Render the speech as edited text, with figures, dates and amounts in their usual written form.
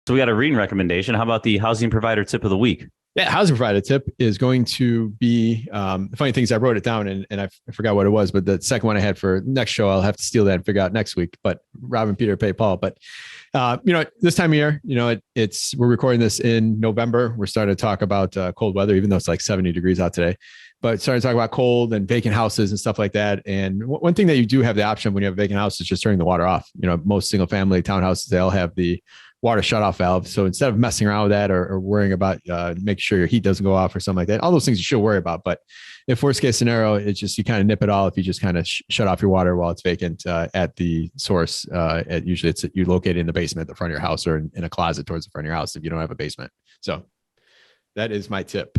So we got a reading recommendation. How about the housing provider tip of the week? Yeah, housing provider tip is going to be the funny thing is I wrote it down and I forgot what it was, but the second one I had for next show, I'll have to steal that and figure out next week. But Robin, Peter, Pay, Paul. But this time of year, we're recording this in November. We're starting to talk about cold weather, even though it's like 70 degrees out today. But starting to talk about cold and vacant houses and stuff like that. And one thing that you do have the option when you have a vacant house is just turning the water off. Most single family townhouses, they all have the water shutoff valve. So instead of messing around with that or worrying about making sure your heat doesn't go off or something like that, all those things you should worry about. But if worst case scenario, it's just you kind of nip it all if you just kind of shut off your water while it's vacant at the source. Usually you're located in the basement at the front of your house or in a closet towards the front of your house if you don't have a basement. So that is my tip.